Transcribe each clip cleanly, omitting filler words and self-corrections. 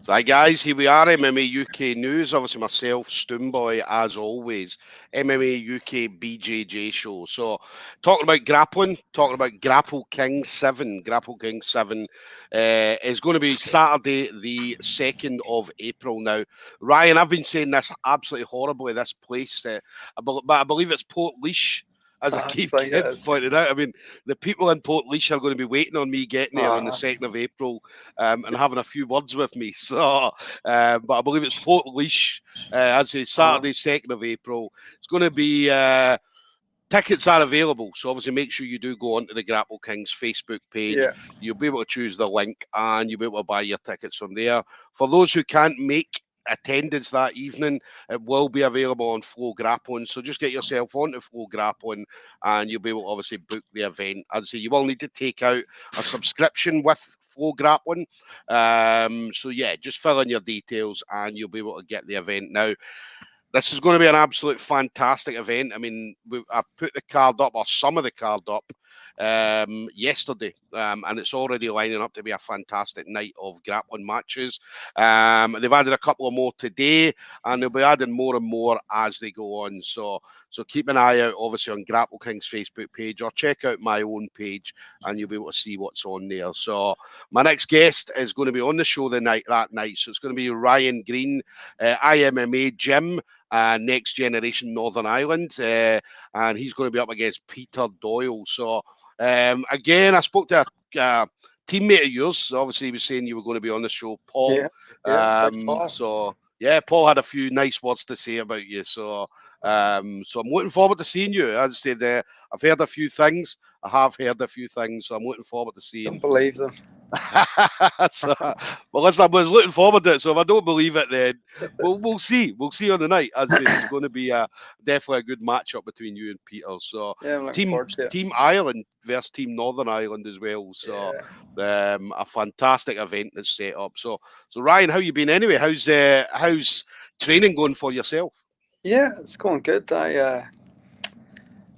So, hi guys, here we are, MMA UK News. Obviously, myself, Stoomboy, as always. MMA UK BJJ show. So, talking about grappling, talking about Grapple Kings 7. Grapple Kings 7 is going to be Saturday, the 2nd of April now. Ryan, I've been saying this absolutely horribly, this place, but I believe it's Port as I keep pointing out. I mean, the people in Port are going to be waiting on me getting there on the 2nd of April and having a few words with me. So, but I believe it's Port as I say, Saturday, 2nd of April. It's going to be... tickets are available, so obviously make sure you do go onto the Grapple Kings Facebook page. Yeah. You'll be able to choose the link and you'll be able to buy your tickets from there. For those who can't make attendance that evening, it will be available on Flow Grappling, so just get yourself onto Flow Grappling and you'll be able to obviously book the event. As I say, you will need to take out a subscription with Flow Grappling, so yeah, just fill in your details and you'll be able to get the event. Now, this is going to be an absolute fantastic event. I mean, I put the card up, or some of the card up, yesterday, and it's already lining up to be a fantastic night of grappling matches. They've added a couple of more today, and they'll be adding more and more as they go on. So keep an eye out, obviously, on Grapple King's Facebook page, or check out my own page, and you'll be able to see what's on there. So my next guest is going to be on the show that night. So it's going to be Ryan Greene, IMMA Gym, Next Generation Northern Ireland, and he's going to be up against Peter Doyle. So again, I spoke to a teammate of yours. Obviously, he was saying you were going to be on the show, Paul. So yeah, Paul had a few nice words to say about you. So I'm looking forward to seeing you. As I said, I've heard a few things. I have heard a few things, so I'm looking forward to seeing. Don't believe them. Well, listen, I was looking forward to it. So if I don't believe it, then we'll see. We'll see on the night. As I say, there's going to be definitely a good matchup between you and Peter. So yeah, Team Ireland versus Team Northern Ireland as well. So a fantastic event that's set up. So Ryan, how you been anyway? How's training going for yourself? Yeah, it's going good.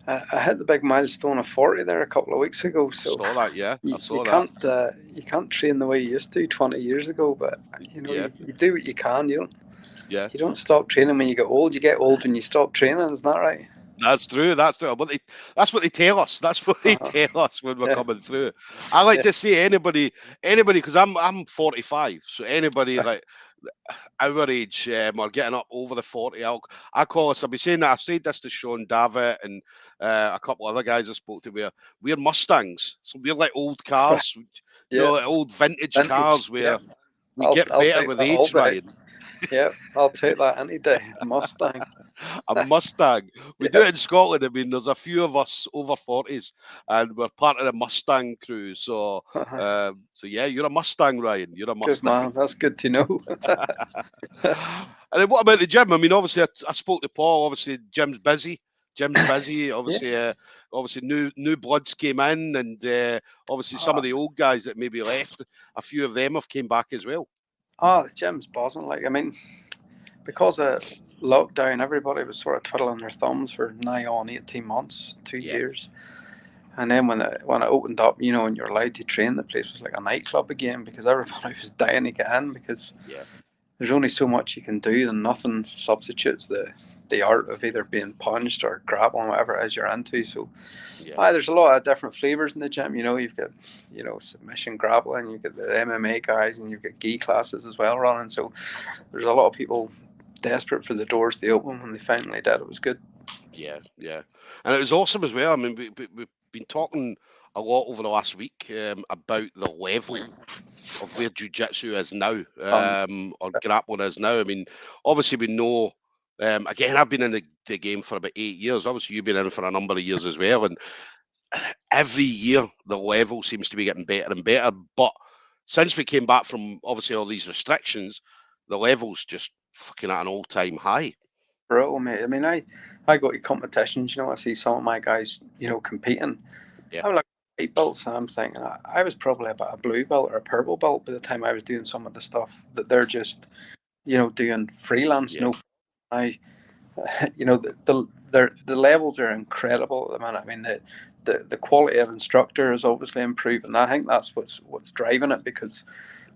I hit the big milestone of 40 there a couple of weeks ago. So I saw that, yeah. You can't train the way you used to 20 years ago, but you do what you can. You don't stop training when you get old. You get old when you stop training. Isn't that right? That's true. That's what they tell us. That's what they tell us when we're coming through. I like to say anybody, because I'm 45. So anybody like our age or getting up over the 40, I call us. I'll be saying that. I said this to Sean Davitt and a couple other guys I spoke to. We're Mustangs, so we're like old cars, like old vintage cars where we get better with age, Ryan. Yeah, I'll take that any day. Mustang. A Mustang. We do it in Scotland. I mean, there's a few of us over 40s, and we're part of the Mustang crew. So, yeah, you're a Mustang, Ryan. You're a Mustang. Good man. That's good to know. And then what about the gym? I mean, obviously, I spoke to Paul. Obviously, Jim's busy. Obviously, obviously, new bloods came in, and obviously some of the old guys that maybe left, a few of them have came back as well. The gym's buzzing. Like, I mean, because of lockdown, everybody was sort of twiddling their thumbs for nigh on 18 months, 2 years. And then when it opened up, and you're allowed to train, the place was like a nightclub again because everybody was dying to get in because there's only so much you can do and nothing substitutes the art of either being punched or grappling, whatever it is you're into. So there's a lot of different flavors in the gym. You've got, submission grappling, you've got the MMA guys, and you've got gi classes as well running. So there's a lot of people desperate for the doors to open. When they finally did, it was good. Yeah. And it was awesome as well. I mean, we've been talking a lot over the last week about the level of where jiu-jitsu is now, or grappling is now. I mean, obviously we know, again, I've been in the game for about 8 years. Obviously you've been in for a number of years as well. And every year the level seems to be getting better and better. But since we came back from obviously all these restrictions, the level's just fucking at an all-time high. Bro, mate. I mean, I go to competitions, I see some of my guys, competing. I'm like white belts, and I'm thinking I was probably about a blue belt or a purple belt by the time I was doing some of the stuff that they're just, doing freelance. The levels are incredible at the minute. I mean, the quality of instructor is obviously improved, and I think that's what's driving it, because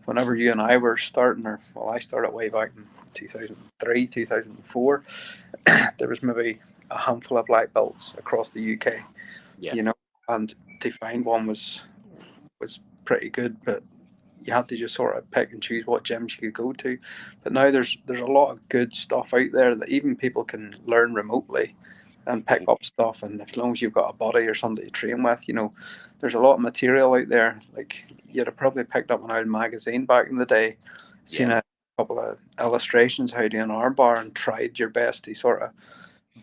whenever you and I were starting, or well, I started way back in 2003, 2004. There was maybe a handful of black belts across the UK, Yeah. you know, and to find one was pretty good, but you had to just sort of pick and choose what gyms you could go to. But now there's a lot of good stuff out there that even people can learn remotely and pick Mhm. up stuff. And as long as you've got a buddy or somebody to train with, there's a lot of material out there. Like you'd have probably picked up an old magazine back in the day, Yeah. seen a couple of illustrations how to do an arm bar, and tried your best to sort of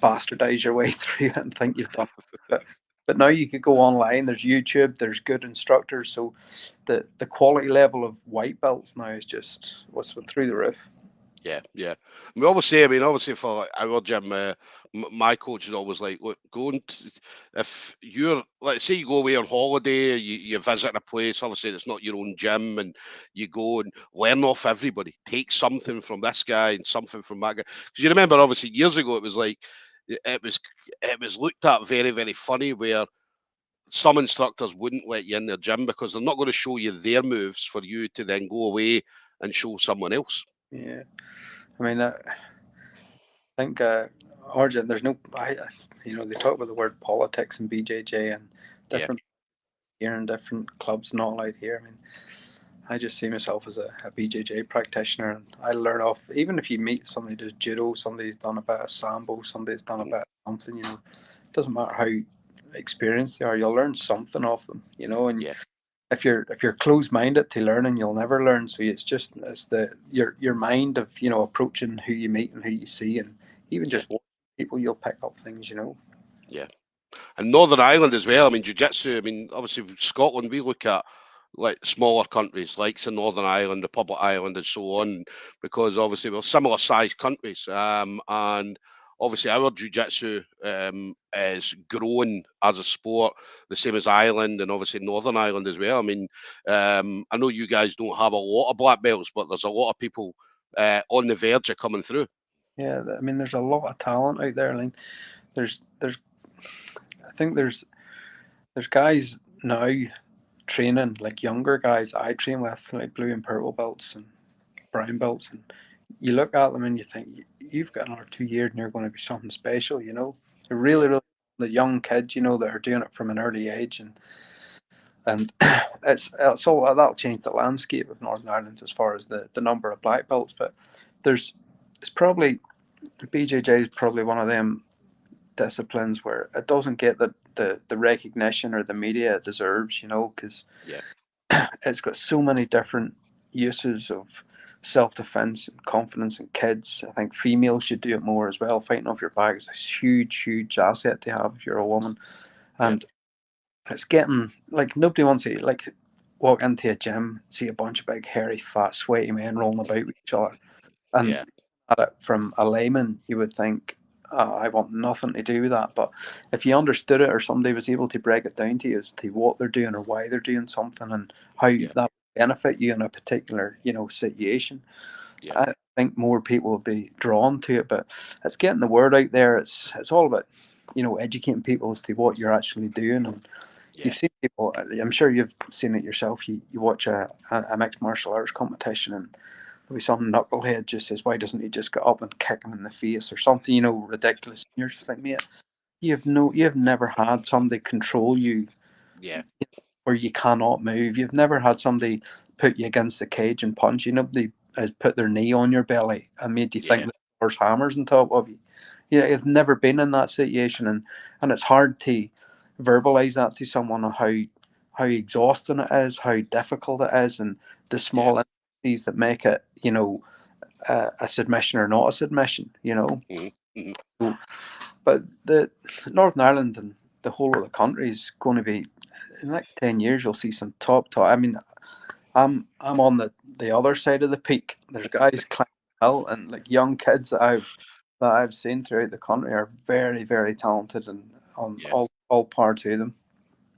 bastardize your way through it and think you've done it. But now you could go online. There's YouTube. There's good instructors. So the quality level of white belts now is just what's through the roof. Yeah, yeah. I mean, obviously for like, our gym, my coach is always like, look, if you're, let's say you go away on holiday, you visit a place, obviously it's not your own gym, and you go and learn off everybody. Take something from this guy and something from that guy. Because you remember, obviously, years ago, it was like, it was, it was looked at very, very funny where some instructors wouldn't let you in their gym because they're not going to show you their moves for you to then go away and show someone else. Yeah, I mean, I think Argent. There's no, they talk about the word politics and BJJ and Yeah. different here and different clubs not allowed here. I mean, I just see myself as a BJJ practitioner, and I learn off. Even if you meet somebody who does judo, somebody's done a bit of sambo, somebody's done a Mhm. bit of something, it doesn't matter how experienced they are, you'll learn something off them, and Yeah. if you're closed minded to learning, you'll never learn. So it's the your mind of approaching who you meet and who you see, and even Yeah. just watching people, you'll pick up things. Yeah. And Northern Ireland as well. I mean, jiu-jitsu. I mean, obviously Scotland. We look at like smaller countries, like say Northern Ireland, Republic of Ireland, and so on, because obviously we're similar sized countries. And obviously our jiu-jitsu is growing as a sport, the same as Ireland and obviously Northern Ireland as well. I mean, I know you guys don't have a lot of black belts, but there's a lot of people on the verge of coming through. Yeah, I mean, there's a lot of talent out there. Like there's I think there's guys now training, like younger guys I train with, like blue and purple belts and brown belts, and you look at them and you think you've got another 2 years and you're going to be something special. They're really, Yeah. really the young kids, that are doing it from an early age, and it's all that'll change the landscape of Northern Ireland as far as the number of black belts. But there's it's probably BJJ is probably one of them disciplines where it doesn't get the recognition or the media it deserves, because Yeah. it's got so many different uses of self-defense and confidence in kids. I think females should do it more as well. Fighting off your back is a huge, huge asset to have if you're a woman. Yeah. And it's getting like nobody wants to like walk into a gym, see a bunch of big, hairy, fat, sweaty men rolling about with each other. And Yeah. at it from a layman, you would think, I want nothing to do with that. But if you understood it or somebody was able to break it down to you as to what they're doing or why they're doing something and how Yeah. that benefit you in a particular, situation, Yeah. I think more people will be drawn to it. But it's getting the word out there. It's all about, educating people as to what you're actually doing. And Yeah. you've seen people, I'm sure you've seen it yourself. You watch a mixed martial arts competition and there'll be some knucklehead just says, why doesn't he just get up and kick him in the face or something, ridiculous. And you're just like, mate, you've never had somebody control you Yeah. where you cannot move. You've never had somebody put you against the cage and punch you. Nobody has put their knee on your belly and made you think Yeah. that there's hammers on top of you. You've never been in that situation, and it's hard to verbalize that to someone on how exhausting it is, how difficult it is, and the Yeah. small intricacies that make it, a submission or not a submission. Mhm. Mhm. So, but the Northern Ireland and the whole of the country is going to be in the next 10 years. You'll see some top. I mean, I'm on the other side of the peak. There's guys climbing the hill and like young kids that I've seen throughout the country are very, very talented and on Yeah. all power to them.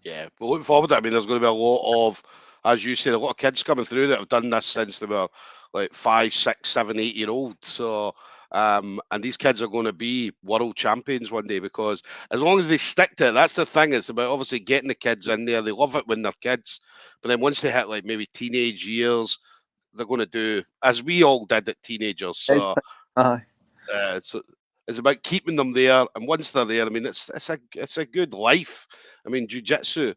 Yeah, but looking forward to it, I mean, there's going to be a lot of, as you said, a lot of kids coming through that have done this since they were like 5, 6, 7, 8 year old. So, and these kids are going to be world champions one day because as long as they stick to it, that's the thing. It's about obviously getting the kids in there. They love it when they're kids, but then once they hit like maybe teenage years, they're going to do, as we all did at teenagers. Nice So, thing. Aye. so it's about keeping them there, and once they're there, I mean, it's a good life. I mean, jiu-jitsu,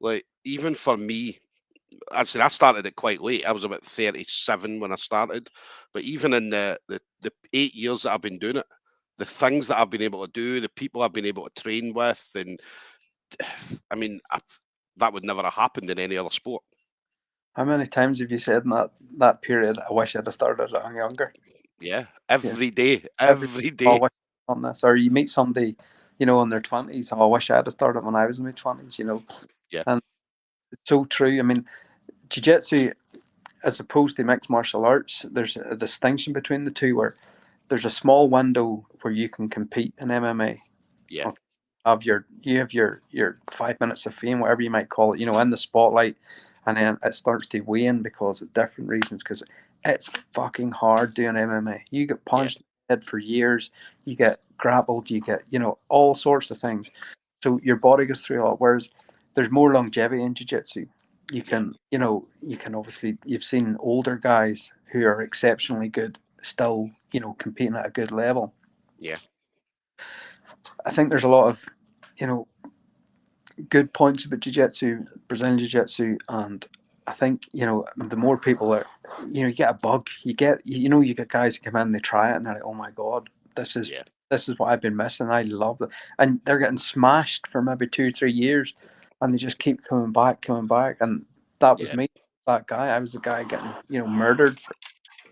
like even for me, I said I started it quite late. I was about 37 when I started, but even in the 8 years that I've been doing it, the things that I've been able to do, the people I've been able to train with, and I mean, that would never have happened in any other sport. How many times have you said in that period, I wish I'd have started it younger? Yeah, Yeah. every day, Every every oh, I day. wish I'd done this. Or you meet somebody, in their 20s, oh, I wish I had have started when I was in my 20s, Yeah, And it's so true. I mean, jiu-jitsu, as opposed to mixed martial arts, there's a distinction between the two where there's a small window where you can compete in MMA. yeah, Okay. You have your 5 minutes of fame, whatever you might call it, in the spotlight, and then it starts to wane because of different reasons. Because it's fucking hard doing MMA. You get yeah, punched in the head for years, you get grappled, you get all sorts of things. So your body goes through a lot. Whereas there's more longevity in jiu-jitsu. You yeah, can obviously you've seen older guys who are exceptionally good still competing at a good level. yeah, I think there's a lot of you know good points about jiu-jitsu, Brazilian jiu-jitsu, and I think the more people that you get a bug, you get guys who come in, they try it, and they're like, oh my god, this is yeah, this is what I've been missing. I love it, and they're getting smashed for maybe 2 3 years, and they just keep coming back, and that was yeah, me. That guy, I was the guy getting murdered for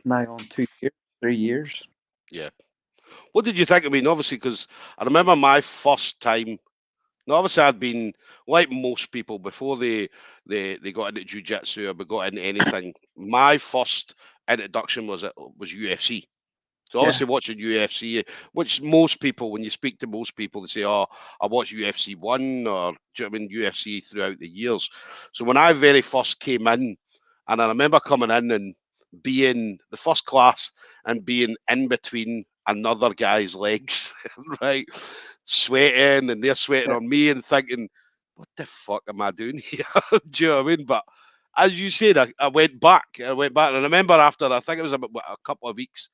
nigh on 2 years, 3 years. yeah. What did you think? I mean, obviously, because I remember my first time. Now, obviously, I'd been like most people before they got into jiu-jitsu or got into anything. My first introduction was UFC. So Yeah, obviously watching UFC, which most people, when you speak to most people, they say, "Oh, I watched UFC one or do you know what I mean UFC throughout the years." So when I very first came in, and I remember coming in and being the first class and being in between another guy's legs, right, sweating, and they're sweating yeah, on me and thinking, "What the fuck am I doing here?" Do you know what I mean? But as you said, I went back. And I remember after I think it was about a couple of weeks.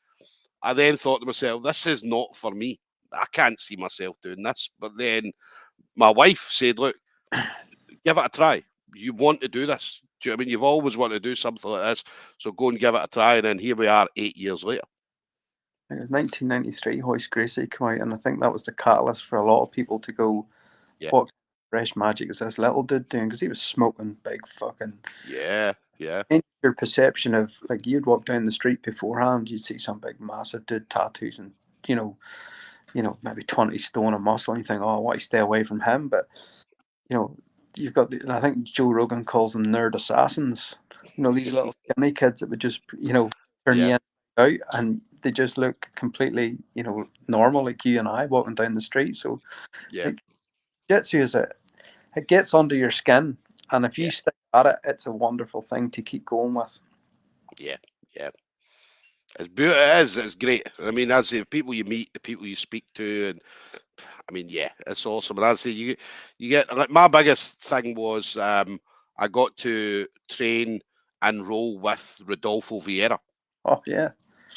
I then thought to myself, this is not for me. I can't see myself doing this. But then my wife said, look, give it a try. You want to do this. Do you know what I mean? You've always wanted to do something like this. So go and give it a try. And then here we are 8 years later. I think it was 1993. Hoist Gracie came out, and I think that was the catalyst for a lot of people to go, Yeah. what fresh magic is this little dude doing? Because he was smoking big fucking. Yeah. Yeah. And your perception of, like, you'd walk down the street beforehand, you'd see some big massive dude, tattoos, and maybe 20 stone of muscle, and you think, oh, I want to stay away from him. But you know, you've got I think Joe Rogan calls them nerd assassins. These little skinny kids that would just turn Yeah. you in out, and they just look completely normal like you and I walking down the street. So Yeah. like, Jitsu it gets under your skin, and if you Yeah. stick at it, it's a wonderful thing to keep going with. Yeah. Yeah. It is. It's great. I mean, as the people you meet, the people you speak to, and I mean, yeah, it's awesome. And as I say, you get like my biggest thing was I got to train and roll with Rodolfo Vieira. Oh yeah.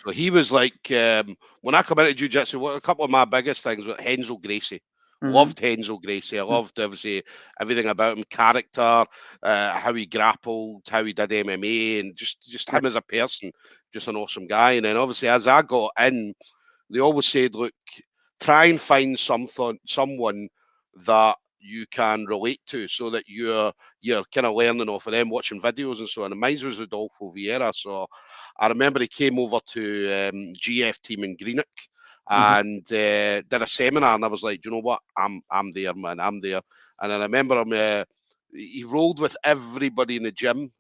So he was like when I come into jiu-jitsu, a couple of my biggest things were Hensel Gracie. Mm-hmm. Loved Hensel Gracie. I loved obviously everything about him, character, how he grappled, how he did MMA, and just Yeah. him as a person, just an awesome guy. And then obviously as I got in, they always said, look, try and find someone that you can relate to so that you're kind of learning off of them, watching videos and so on. And mine was Rodolfo Vieira. So I remember he came over to GF team in Greenock Mm-hmm. and did a seminar, and I was like, do you know what? I'm there, man. I'm there. And I remember him. He rolled with everybody in the gym.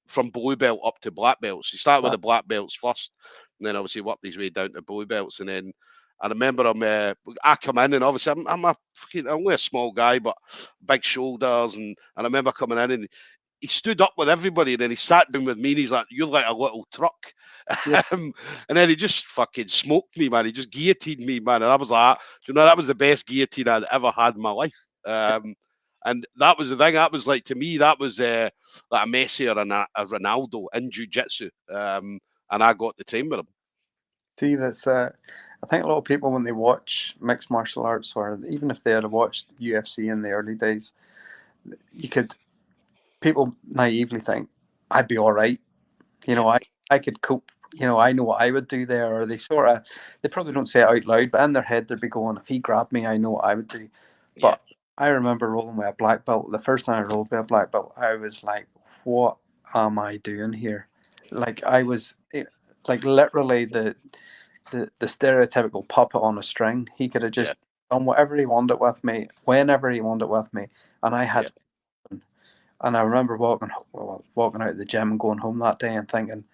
From blue belt up to black belts. He started with the black belts first, and then obviously worked his way down to blue belts. And then I remember him. I come in, and obviously I'm only a small guy, but big shoulders. And I remember coming in, and he stood up with everybody, and then he sat down with me, and he's like, "You're like a little truck," Yeah. and then he just fucking smoked me, man. He just guillotined me, man, and I was like, "You know, that was the best guillotine I'd ever had in my life." And that was the thing. That was like, to me, that was like a Messi or a Ronaldo in jiu-jitsu. And I got to train with him. See, that's I think a lot of people when they watch mixed martial arts, or even if they had watched UFC in the early days, you could people naively think I'd be all right. You Yeah, know, I could cope. You know, I know what I would do there. Or they probably don't say it out loud, but in their head they'd be going, if he grabbed me, I know what I would do. yeah, But I remember rolling with a black belt. The first time I rolled with a black belt, I was like, what am I doing here? Like I was like literally the stereotypical puppet on a string. He could have yeah, just done whatever he wanted with me, whenever he wanted with me, and I yeah, had. And I remember walking out of the gym and going home that day and thinking,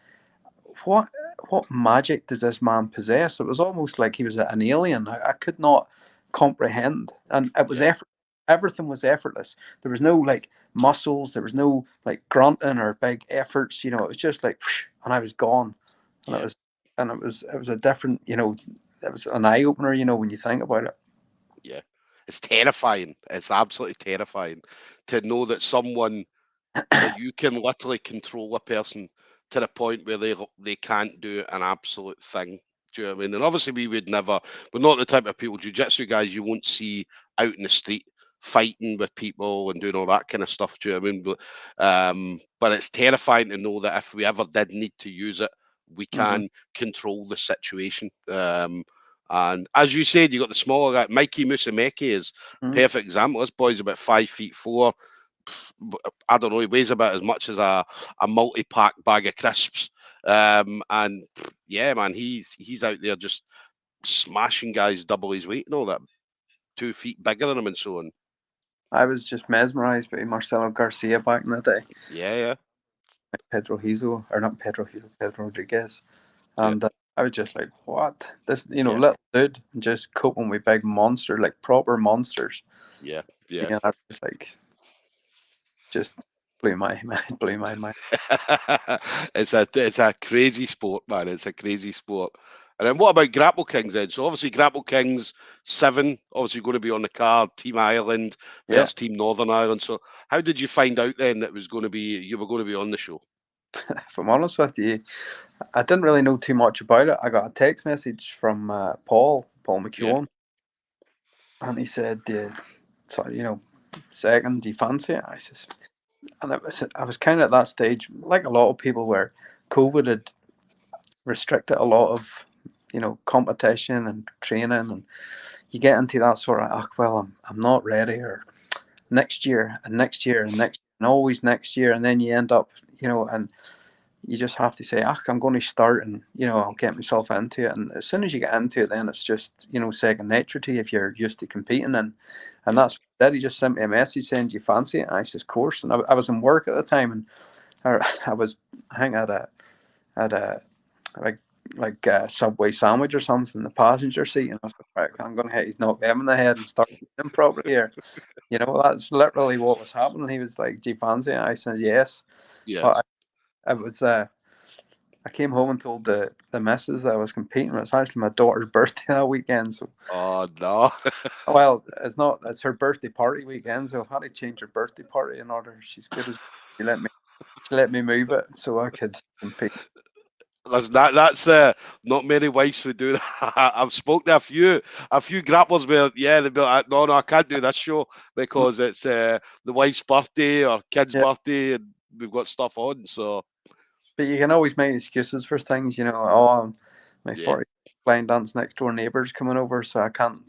what what magic does this man possess? It was almost like he was an alien. I could not comprehend, and it was yeah, effort. Everything was effortless. There was no like muscles. There was no like grunting or big efforts. You know, it was just like, whoosh, and I was gone, and yeah. it was a different. You know, it was an eye opener. You know, when you think about it. Yeah, it's terrifying. It's absolutely terrifying to know that that you can literally control a person to the point where they can't do an absolute thing. Do you know what I mean? And obviously, we're not the type of people, jiu-jitsu guys, you won't see out in the street fighting with people and doing all that kind of stuff. Do you know what I mean? But it's terrifying to know that if we ever did need to use it, we Mm-hmm. can control the situation. And as you said, you got the smaller guy, Mikey Musumeci is Mm-hmm. perfect example. This boy's about 5'4". I don't know. He weighs about as much as a multi-pack bag of crisps. And yeah, man, he's out there just smashing guys double his weight and all that, 2 feet bigger than him and so on. I was just mesmerized by Marcelo Garcia back in the day. Yeah, yeah, Pedro Hizo, or not Pedro Hizo, Pedro Rodriguez. yeah, And I was just like, what? This, yeah, little dude just coping with big monster, like proper monsters. yeah, yeah. And I was like, just blew my mind, blew my mind. It's a crazy sport, man. It's a crazy sport. And then what about Grapple Kings then? So obviously Grapple Kings 7, obviously going to be on the card, Team Ireland Yeah, versus Team Northern Ireland. So how did you find out then that you were going to be on the show? if I'm honest with you, I didn't really know too much about it. I got a text message from Paul Yeah, McEwen, and he said, so, second, do you fancy it? I says, and I was kind of at that stage, like a lot of people, where COVID had restricted a lot of, competition and training, and you get into that sort of, oh, well, I'm not ready, or next year and next year and next and always next year, and then you end up, and you just have to say, ah, I'm going to start, and I'll get myself into it. And as soon as you get into it, then it's just second nature to you if you're used to competing. And yeah, that's that. He just sent me a message saying, "Do you fancy it?" And I says, "Of course." And I was in work at the time, and I think at a like Subway sandwich or something in the passenger seat, and I was like, right, I'm going to hit his knock them in the head and start him properly here. That's literally what was happening. He was like, "Do you fancy it?" I said, "Yes." yeah. But I was I came home and told the missus that I was competing. It's actually my daughter's birthday that weekend. So, Oh no. well, it's not. It's her birthday party weekend. So I had to change her birthday party in order. She's good as she let me. She let me move it so I could compete. Listen, that's not many wives would do that. I've spoke to a few grapplers where they'd be like, no, I can't do this show because it's the wife's birthday or kid's Yeah, birthday and we've got stuff on. So but you can always make excuses for things. Oh, my yeah, 40 line dance next door neighbours coming over, so I can't.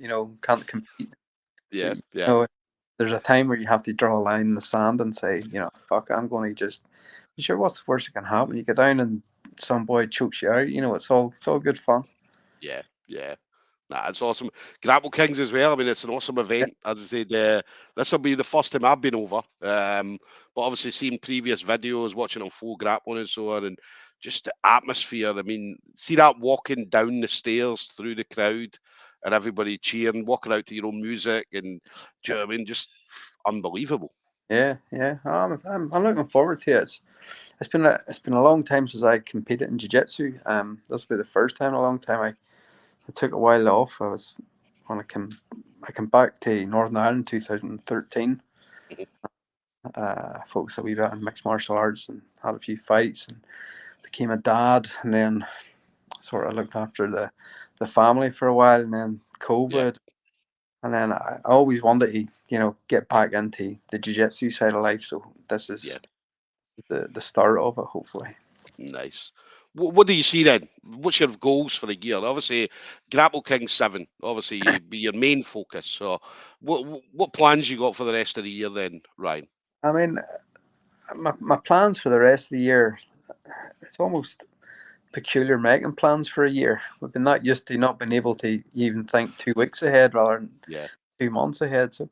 Can't compete. But, yeah, yeah, there's a time where you have to draw a line in the sand and say, fuck, I'm going to just. Sure, what's the worst that can happen? You get down and some boy chokes you out. It's all good fun. yeah, yeah. Nah, it's awesome. Grapple Kings as well. I mean, it's an awesome Yeah, event. As I said, this will be the first time I've been over. But obviously, seeing previous videos, watching on full grappling and so on, and just the atmosphere. I mean, see that walking down the stairs through the crowd and everybody cheering, walking out to your own music, and do you know what I mean? Just unbelievable. yeah. I'm looking forward to it. It's been a long time since I competed in jiu-jitsu. This will be the first time in a long time. I took a while off. When I came back to Northern Ireland in 2013. Focused a wee bit on mixed martial arts and had a few fights and became a dad, and then sort of looked after the family for a while, and then Yeah. COVID, and then I always wanted to get back into the jiu-jitsu side of life. So this Yeah. is the start of it, hopefully. Nice. What do you see then? What's your goals for the year? Obviously, Grapple Kings 7, obviously, be your main focus. So, what plans you got for the rest of the year then, Ryan? I mean, my plans for the rest of the year, it's almost peculiar making plans for a year. We've been that used to not being able to even think 2 weeks ahead rather than Yeah. 2 months ahead. So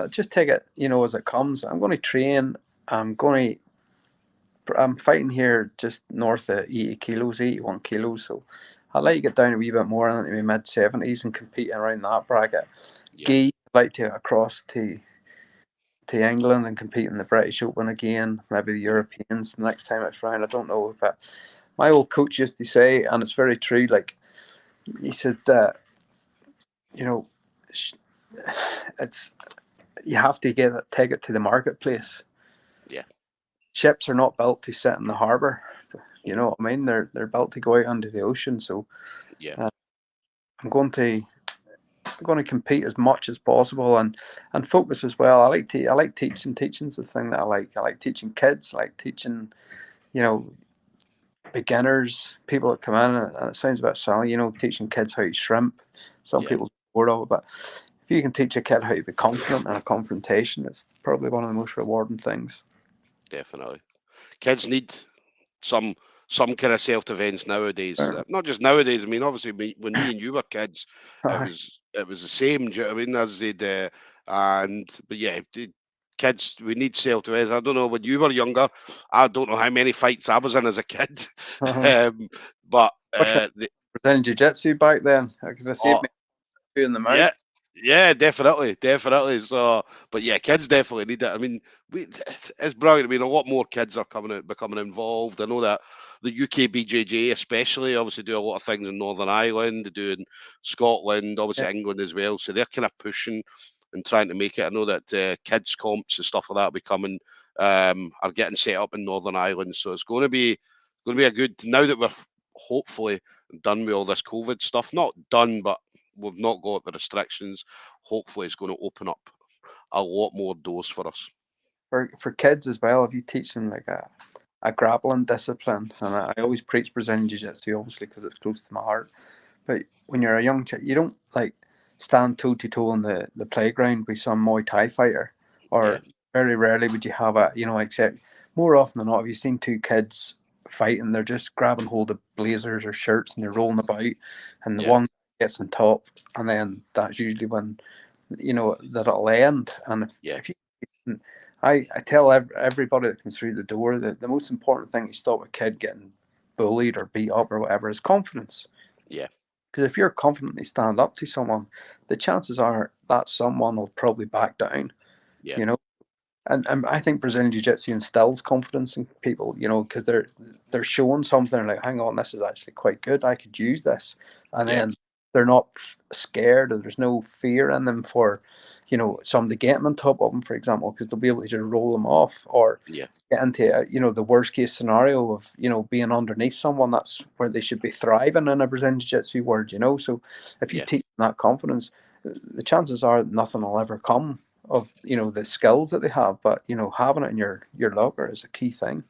just take it, as it comes. I'm going to train. I'm going I'm fighting here just north of 80 kilos, 81 kilos. So I'd like to get down a wee bit more into my mid 70s and compete around that bracket. Yeah. I'd like to across to England and compete in the British Open again, maybe the Europeans the next time it's round. I don't know. But my old coach used to say, and it's very true, like he said that, you know, it's you have to take it to the marketplace. Yeah. Ships are not built to sit in the harbour. You Mhm. know what I mean? They're built to go out into the ocean. So Yeah. uh, I'm going to compete as much as possible and focus as well. I like teaching. Teaching's the thing that I like. I like teaching kids. I like teaching you know beginners, people that come in, and it sounds a bit silly, teaching kids how to shrimp. Some Yeah. people get bored of it, but if you can teach a kid how to be confident in a confrontation, it's probably one of the most rewarding things. Definitely. Kids need some kind of self defense nowadays. Sure. Not just nowadays. I mean, obviously, when me and you were kids, Aye. it was the same. Do you know what I mean? As they'd and but yeah, kids, we need self defense. I don't know when you were younger. I don't know how many fights I was in as a kid, Uh-huh. but Wish I Brazilian Jiu Jitsu back then. I could have saved oh, me two in the yeah, mouth. yeah, definitely, definitely. So, but yeah, kids definitely need it. I mean, it's brilliant. I mean, a lot more kids are coming out, becoming involved. I know that the UK BJJ, especially, obviously do a lot of things in Northern Ireland. They do in Scotland, Yeah, obviously England as well. So they're kind of pushing and trying to make it. I know that kids comps and stuff like that are becoming are getting set up in Northern Ireland. So it's going to be a good now that we're hopefully done with all this COVID stuff. Not done, but we've not got the restrictions. Hopefully, it's going to open up a lot more doors for us. for kids as well. If you teach them like a grappling discipline, and I always preach Brazilian Jiu Jitsu, obviously because it's close to my heart. But when you're a young child, you don't like stand toe to toe on the playground with some Muay Thai fighter, Yeah, or very rarely would you have except more often than not, have you seen two kids fighting? They're just grabbing hold of blazers or shirts and they're rolling about, and the yeah, one gets on top, and then that's usually when that it'll end. And yeah, if you, I tell everybody that comes through the door that the most important thing to stop a kid getting bullied or beat up or whatever is confidence. yeah, Because if you're confidently stand up to someone, the chances are that someone will probably back down, yeah, you know. And I think Brazilian Jiu Jitsu instills confidence in people, because they're showing something like, hang on, this is actually quite good. I could use this, and yeah, then they're not scared, or there's no fear in them for, somebody getting on top of them, for example, because they'll be able to just roll them off or yeah, get into the worst case scenario of being underneath someone. That's where they should be thriving in a Brazilian Jiu Jitsu word. So if you yeah. teach them that confidence, the chances are that nothing will ever come of the skills that they have, but having it in your locker is a key thing.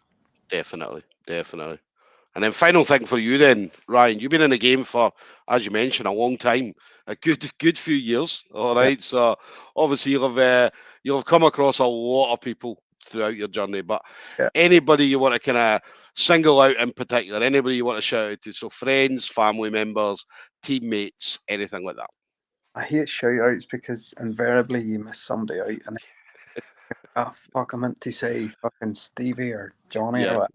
Definitely, definitely. And then final thing for you then, Ryan, you've been in the game for, as you mentioned, a long time, a good few years. All Yeah, right. So obviously you'll have come across a lot of people throughout your journey. But yeah. anybody you want to kind of single out in particular, anybody you want to shout out to, so friends, family members, teammates, anything like that. I hate shout outs because invariably you miss somebody out, and fuck, I meant to say fucking Stevie or Johnny or Yeah, what.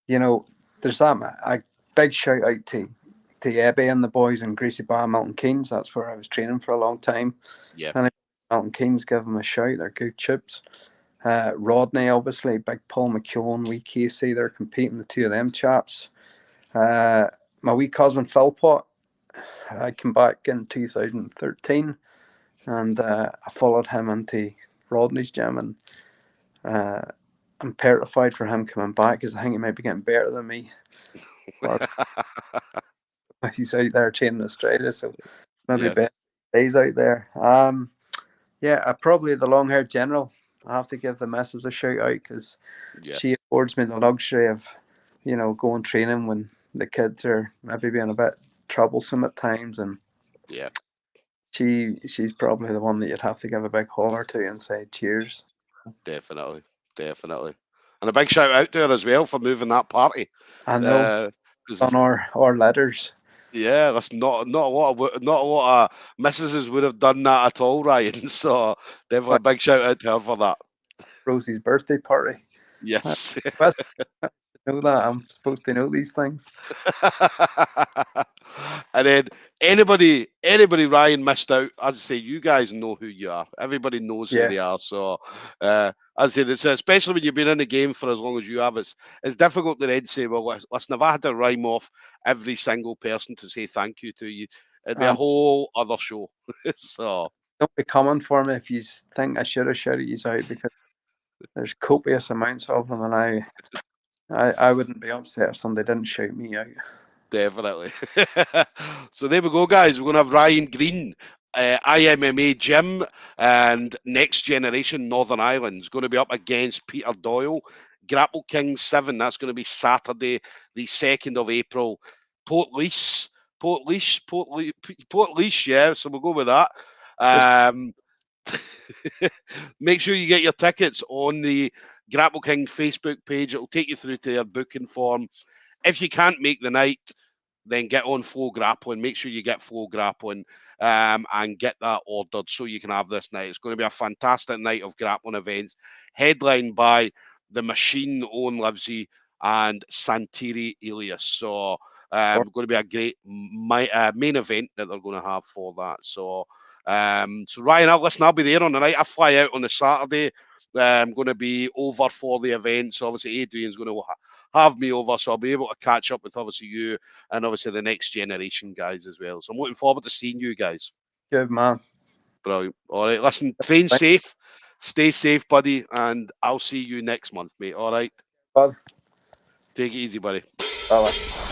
You know, there's that a big shout out to Ebby and the boys in Greasy Bar, Milton Keynes. That's where I was training for a long time. yeah, And Milton Keynes, give them a shout. They're good chips. Rodney, obviously, Big Paul McKeown, wee Casey, they're competing, the two of them chaps. My wee cousin Philpot, I came back in 2013, and I followed him into Rodney's gym, and I'm petrified for him coming back because I think he might be getting better than me. Whilst he's out there training in Australia, so maybe Yeah, better days out there. Yeah, probably the long haired general. I have to give the missus a shout out because yeah, she affords me the luxury of, going training when the kids are maybe being a bit troublesome at times, and yeah. she's probably the one that you'd have to give a big holler to and say cheers. Definitely, definitely. And a big shout out to her as well for moving that party. I know Uh, 'cause on our letters. yeah, that's not a lot of not a lot of missuses would have done that at all, Ryan. So definitely a But big shout out to her for that. Rosie's birthday party. I Yes. know that I'm supposed to know these things. And then anybody Ryan missed out, as I say, you guys know who you are. Everybody knows who they Yes, are. So as I say, it's, especially when you've been in the game for as long as you have, it's difficult to then say, well, listen, if I had to rhyme off every single person to say thank you to you, it'd be a um, whole other show. So don't be coming for me if you think I should have shouted you out because there's copious amounts of them, and I wouldn't be upset if somebody didn't shout me out. definitely. So there we go, guys. We're going to have Ryan Greene, IMMA Gym, and Next Generation Northern Ireland is going to be up against Peter Doyle. Grapple Kings 7, that's going to be Saturday, the 2nd of April. Port Leash, Port Leash, yeah, so we'll go with that. Just Um, make sure you get your tickets on the Grapple King Facebook page. It'll take you through to their booking form. If you can't make the night, then get on Flow Grappling. Make sure you get Flow Grappling and get that ordered so you can have this night. It's going to be a fantastic night of grappling events, headlined by the Machine, Owen Livesey, and Santiri Elias. So going to be a great main event that they're going to have for that. So Ryan, I'll be there on the night. I fly out on the Saturday. I'm going to be over for the event. So obviously Adrian's going to have me over, so I'll be able to catch up with obviously you and obviously the next generation guys as well. So I'm looking forward to seeing you guys. good man. Brilliant. All right, listen, train Thanks, safe, stay safe, buddy, and I'll see you next month, mate. All right, bud. take it easy, buddy. Bye.